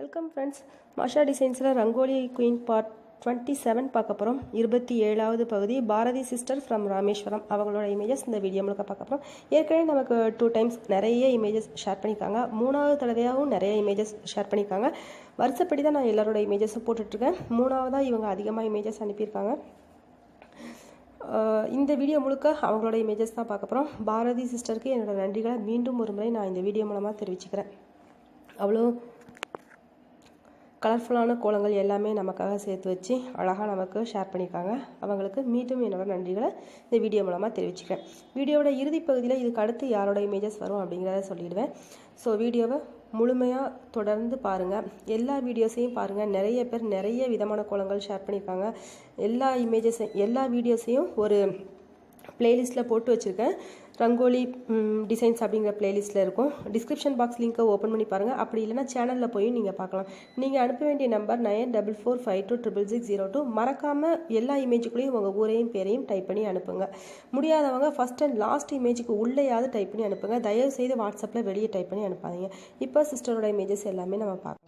Welcome friends. மாஷா டிசைன்ஸில் rangoli queen part 27 பார்க்க போகிறோம். 27வது பகுதி. பாரதி சிஸ்டர் ஃப்ரம் ராமேஸ்வரம் அவங்களோட இமேஜஸ் இந்த வீடியோ முழுக்க பார்க்க போகிறோம். ஏற்கனவே நமக்கு 2 டைம்ஸ் நிறைய இமேஜஸ் ஷேர் பண்ணியிருக்காங்க. 3வது தடவையாகவும் நிறைய இமேஜஸ் ஷேர் பண்ணியிருக்காங்க. வருஷப்படி தான் நான் எல்லாரோட இமேஜஸும் போட்டுட்ருக்கேன். 3வதாக இவங்க அதிகமாக இமேஜஸ் அனுப்பியிருக்காங்க. இந்த வீடியோ முழுக்க அவங்களோட இமேஜஸ் தான் பார்க்க போகிறோம். பாரதி சிஸ்டருக்கு என்னோட நன்றிகளை மீண்டும் ஒரு முறை நான் இந்த வீடியோ மூலமாக தெரிவிச்சுக்கிறேன். அவ்வளோ கலர்ஃபுல்லான கோலங்கள் எல்லாமே நமக்காக சேர்த்து வச்சு அழகாக நமக்கு ஷேர் பண்ணியிருக்காங்க. அவங்களுக்கு மீண்டும் என்னோட நன்றிகளை இந்த வீடியோ மூலமாக தெரிவிச்சுக்கிறேன். வீடியோவோட இறுதி பகுதியில் இதுக்கு அடுத்து யாரோட இமேஜஸ் வரும் அப்படிங்கிறத சொல்லிடுவேன். ஸோ வீடியோவை முழுமையாக தொடர்ந்து பாருங்கள். எல்லா வீடியோஸையும் பாருங்கள். நிறைய பேர் நிறைய விதமான கோலங்கள் ஷேர் பண்ணியிருக்காங்க. எல்லா வீடியோஸையும் ஒரு பிளேலிஸ்ட்டில் போட்டு வச்சுருக்கேன். ரங்கோலி டிசைன்ஸ் அப்படிங்கிற பிளேலிஸ்ட்டில் இருக்கும். டிஸ்கிரிப்ஷன் பாக்ஸ் லிங்க்கை ஓப்பன் பண்ணி பாருங்கள். அப்படி இல்லைனா சேனலில் போய் நீங்கள் பார்க்கலாம். நீங்கள் அனுப்ப வேண்டிய நம்பர் 9445266602. மறக்காமல் எல்லா இமேஜுக்குள்ளேயும் உங்கள் ஊரையும் பேரையும் டைப் பண்ணி அனுப்புங்க. முடியாதவங்க ஃபஸ்ட் அண்ட் லாஸ்ட் இமேஜுக்கு உள்ளேயாவது டைப் பண்ணி அனுப்புங்க. தயவுசெய்து வாட்ஸ்அப்பில் வெளியே டைப் பண்ணி அனுப்பாதீங்க. இப்போ சிஸ்டரோட இமேஜஸ் எல்லாமே நம்ம பார்க்கலாம்.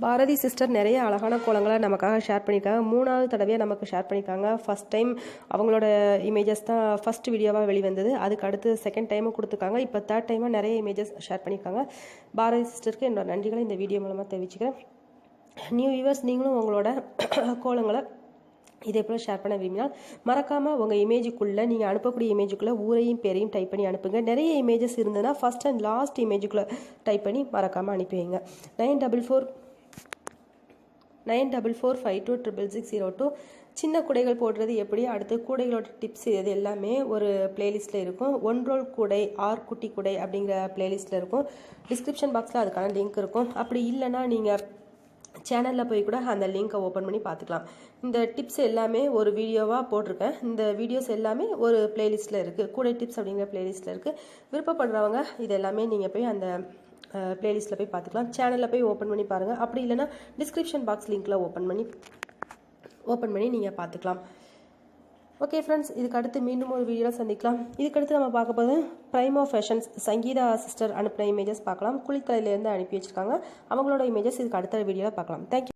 பாரதி சிஸ்டர் நிறைய அழகான கோலங்களை நமக்காக ஷேர் பண்ணியிருக்காங்க. 3வது தடவையாக நமக்கு ஷேர் பண்ணியிருக்காங்க. ஃபஸ்ட் டைம் அவங்களோட இமேஜஸ் தான் ஃபஸ்ட் வீடியோவாக வெளிவந்தது. அதுக்கு அடுத்து செகண்ட் டைமும் கொடுத்துருக்காங்க. இப்போ தேர்ட் டைமாக நிறைய இமேஜஸ் ஷேர் பண்ணியிருக்காங்க. பாரதி சிஸ்டருக்கு என்னோட நன்றிகளை இந்த வீடியோ மூலமாக தெரிவிச்சுக்கிறேன். நியூ வியூவர்ஸ், நீங்களும் உங்களோட கோலங்களை இதே போல் ஷேர் பண்ண விரும்பினால் மறக்காமல் உங்கள் இமேஜுக்குள்ளே நீங்கள் அனுப்பக்கூடிய இமேஜுக்குள்ளே ஊரையும் பேரையும் டைப் பண்ணி அனுப்புங்க. நிறைய இமேஜஸ் இருந்ததுன்னா ஃபஸ்ட் அண்ட் லாஸ்ட் இமேஜுக்குள்ளே டைப் பண்ணி மறக்காமல் அனுப்பி வைங்க. 9445266602. சின்ன கூடைகள் போடுறது எப்படி, அடுத்து கூடைகளோட டிப்ஸ், இது எல்லாமே ஒரு பிளேலிஸ்ட்டில் இருக்கும். 1 ரோல் கூடை ஆர் குட்டி கூடை அப்படிங்கிற பிளேலிஸ்ட்டில் இருக்கும். டிஸ்கிரிப்ஷன் பாக்ஸில் அதுக்கான லிங்க் இருக்கும். அப்படி இல்லைன்னா நீங்கள் சேனலில் போய் கூட அந்த லிங்கை ஓப்பன் பண்ணி பார்த்துக்கலாம். இந்த டிப்ஸ் எல்லாமே ஒரு வீடியோவாக போட்டிருக்கேன். இந்த வீடியோஸ் எல்லாமே ஒரு பிளேலிஸ்ட்டில் இருக்குது. கூடை டிப்ஸ் அப்படிங்கிற பிளேலிஸ்ட்டில் இருக்குது. விருப்பப்படுறவங்க இது எல்லாமே நீங்கள் போய் அந்த பிளேலிஸ்ட்டில் போய் பார்த்துக்கலாம். சேனலில் போய் ஓப்பன் பண்ணி பாருங்கள். அப்படி இல்லைன்னா டிஸ்கிரிப்ஷன் பாக்ஸ் லிங்க்கில் ஓப்பன் பண்ணி நீங்கள் பார்த்துக்கலாம். ஓகே ஃப்ரெண்ட்ஸ், இதுக்கு அடுத்து மீண்டும் ஒரு வீடியோவில் சந்திக்கலாம். இதுக்கடுத்து நம்ம பார்க்க போது பிரைமோ ஃபேஷன்ஸ் சங்கீதா சிஸ்டர் அனுப்பின இமேஜஸ் பார்க்கலாம். குளித்தலையிலேருந்து அனுப்பி வச்சுருக்காங்க. அவங்களோட இமேஜஸ் இதுக்கு அடுத்த வீடியோவில் பார்க்கலாம். தேங்க்யூ.